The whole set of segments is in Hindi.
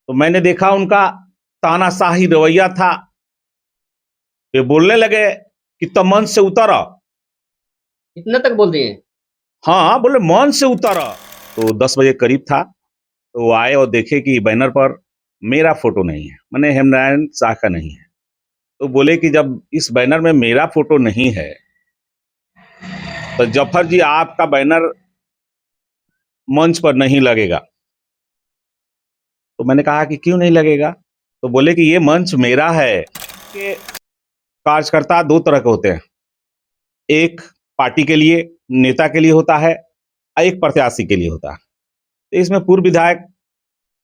तो मैंने देखा उनका तानाशाही रवैया था। वे बोलने लगे कि तुम मंच से उतर आओ। इतना तक बोल दिए? हाँ, बोले मंच से उतर आओ। तो 10 बजे करीब था, तो वो आए और देखे कि बैनर पर मेरा फोटो नहीं है, माने हेमनारायण शाह का नहीं है। तो बोले कि जब इस बैनर में मेरा फोटो नहीं है तो जफर जी आपका बैनर मंच पर नहीं लगेगा। तो मैंने कहा कि क्यों नहीं लगेगा? तो बोले कि ये मंच मेरा है। कि कार्यकर्ता दो तरह के होते हैं, एक पार्टी के लिए, नेता के लिए होता है, और एक प्रत्याशी के लिए होता है। तो इसमें पूर्व विधायक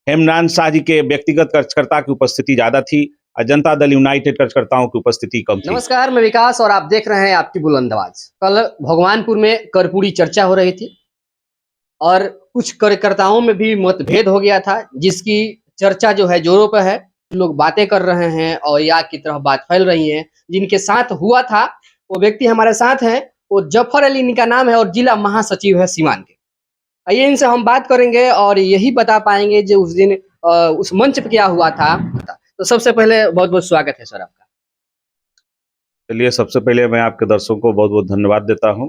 हेमनारायण शाह जी के व्यक्तिगत कार्यकर्ता की उपस्थिति ज्यादा थी और जनता दल यूनाइटेड कार्यकर्ताओं की उपस्थिति कम थी। नमस्कार, मैं विकास और आप देख रहे हैं आपकी बुलंद आवाज। कल भगवानपुर में कर्पूरी चर्चा हो रही थी और कुछ कार्यकर्ताओं में भी मतभेद हो गया था, जिसकी चर्चा जो है जोरों पर है। लोग बातें कर रहे हैं और या की तरफ बात फैल रही है। जिनके साथ हुआ था वो व्यक्ति हमारे साथ हैं, वो जफर अली इनका नाम है और जिला महासचिव है सीवान के। आइए इनसे हम बात करेंगे और यही बता पाएंगे जो उस दिन उस मंच पे क्या हुआ था। तो सबसे पहले बहुत बहुत स्वागत है सर आपका। चलिए, सबसे पहले मैं आपके दर्शकों को बहुत बहुत धन्यवाद देता हूं।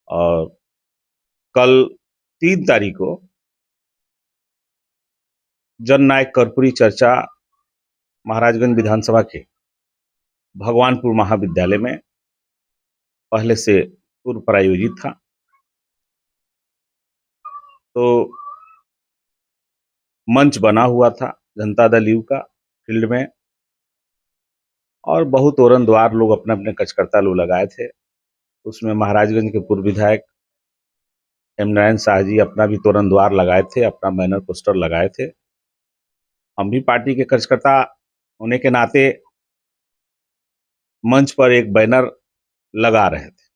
और कल 3 तारीख को जननायक कर्पूरी चर्चा महाराजगंज विधानसभा के भगवानपुर महाविद्यालय में पहले से पूर्व प्रायोजित था। तो मंच बना हुआ था जनता दल यू का फील्ड में, और बहुत तोरण द्वार लोग अपने अपने कार्यकर्ता लोग लगाए थे। उसमें महाराजगंज के पूर्व विधायक हेमनारायण शाह जी अपना भी तोरण द्वार लगाए थे, अपना बैनर पोस्टर लगाए थे। हम भी पार्टी के कार्यकर्ता होने के नाते मंच पर एक बैनर लगा रहे थे।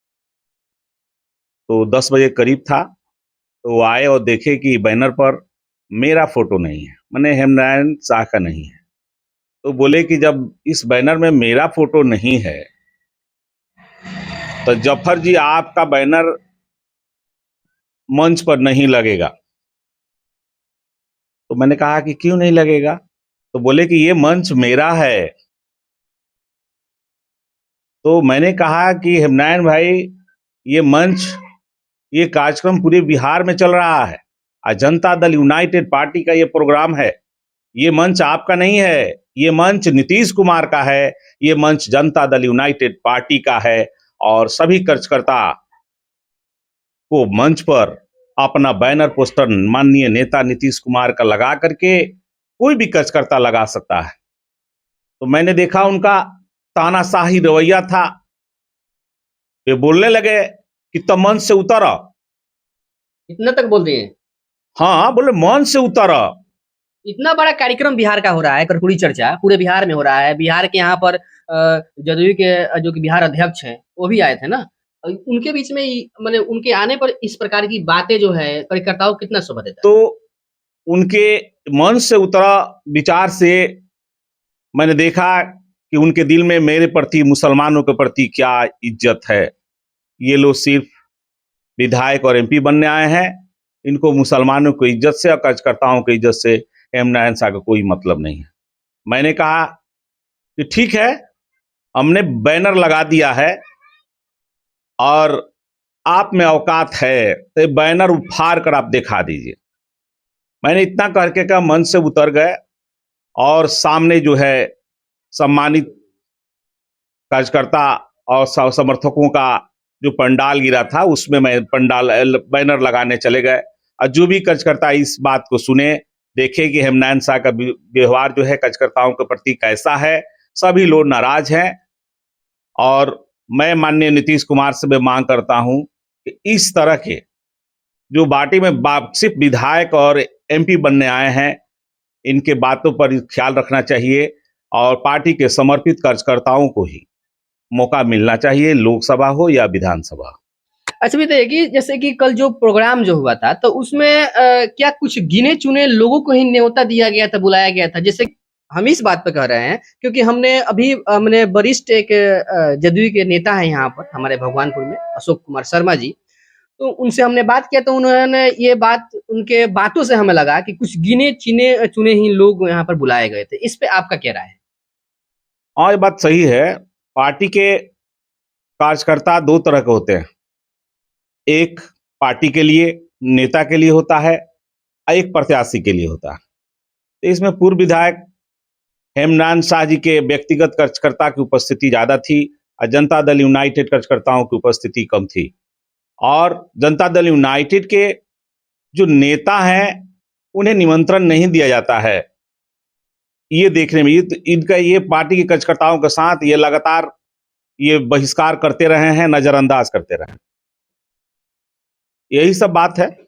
तो 10 बजे करीब था, तो वो आए और देखे कि बैनर पर मेरा फोटो नहीं है, माने हेमनारायण शाह का नहीं है। तो बोले कि जब इस बैनर में मेरा फोटो नहीं है तो जफर जी आपका बैनर मंच पर नहीं लगेगा। तो मैंने कहा कि क्यों नहीं लगेगा? तो बोले कि ये मंच मेरा है। तो मैंने कहा कि हेमनारायण भाई, ये मंच, ये कार्यक्रम पूरे बिहार में चल रहा है और जनता दल यूनाइटेड पार्टी का ये प्रोग्राम है। ये मंच आपका नहीं है, ये मंच नीतीश कुमार का है, ये मंच जनता दल यूनाइटेड पार्टी का है। और सभी कार्यकर्ता को मंच पर अपना बैनर पोस्टर माननीय नेता नीतीश कुमार का लगा करके कोई भी कार्यकर्ता लगा सकता है। तो मैंने देखा उनका तानाशाही रवैया था। वे बोलने लगे कि तुम मंच से उतर आओ। इतना तक बोल दिए? हाँ, बोले मंच से उतर आओ। इतना बड़ा कार्यक्रम बिहार का हो रहा है, कर्पूरी चर्चा पूरे बिहार में हो रहा है। बिहार के यहाँ पर जदयू के जो कि बिहार अध्यक्ष हैं वो भी आए थे ना। और उनके बीच में मैंने उनके आने पर इस प्रकार की बातें जो है कार्यकर्ताओं को कितना शोभा देता है। तो उनके मंच से उतरा विचार से मैंने देखा कि उनके दिल में मेरे प्रति, मुसलमानों के प्रति क्या इज्जत है। ये लोग सिर्फ विधायक और एमपी बनने आए हैं, इनको मुसलमानों की इज्जत से और कार्यकर्ताओं की इज्जत से हेमनारायण शाह का कोई मतलब नहीं है। मैंने कहा कि ठीक है, हमने बैनर लगा दिया है और आप में औकात है तो ये बैनर उफाड़ कर आप दिखा दीजिए। मैंने इतना करके का मंच से उतर गए और सामने जो है सम्मानित कार्यकर्ता और समर्थकों का जो पंडाल गिरा था उसमें मैं पंडाल बैनर लगाने चले गए। और जो भी कार्यकर्ता इस बात को सुने, देखे कि हेमनारायण शाह का व्यवहार जो है कार्यकर्ताओं के प्रति कैसा है, सभी लोग नाराज हैं। और मैं माननीय नीतीश कुमार से मैं मांग करता हूं कि इस तरह के जो पार्टी में सिर्फ विधायक और एमपी बनने आए हैं, इनके बातों पर ख्याल रखना चाहिए और पार्टी के समर्पित कार्यकर्ताओं को ही मौका मिलना चाहिए, लोकसभा हो या विधानसभा। अच्छा बताइए कि जैसे कि कल जो प्रोग्राम जो हुआ था तो उसमें क्या कुछ गिने चुने लोगों को ही न्योता दिया गया था, बुलाया गया था? जैसे हम इस बात पे कह रहे हैं क्योंकि हमने वरिष्ठ एक जदयू के नेता है यहाँ पर हमारे भगवानपुर में, अशोक कुमार शर्मा जी। तो उनसे हमने बात किया तो उन्होंने ये बात उनके बातों से हमें लगा कि कुछ गिने चुने चुने ही लोग यहाँ पर बुलाए गए थे। इस पे आपका क्या राय है? हाँ, ये बात सही है। पार्टी के कार्यकर्ता दो तरह के होते हैं। एक पार्टी के लिए, नेता के लिए होता है, और एक प्रत्याशी के लिए होता है। तो इसमें पूर्व विधायक हेमनान शाह जी के व्यक्तिगत कार्यकर्ता की उपस्थिति ज्यादा थी और जनता दल यूनाइटेड कार्यकर्ताओं की उपस्थिति कम थी। और जनता दल यूनाइटेड के जो नेता हैं उन्हें निमंत्रण नहीं दिया जाता है। ये देखने में इनका ये पार्टी के कार्यकर्ताओं के साथ ये लगातार ये बहिष्कार करते रहे हैं, नजरअंदाज करते रहे हैं। यही सब बात है।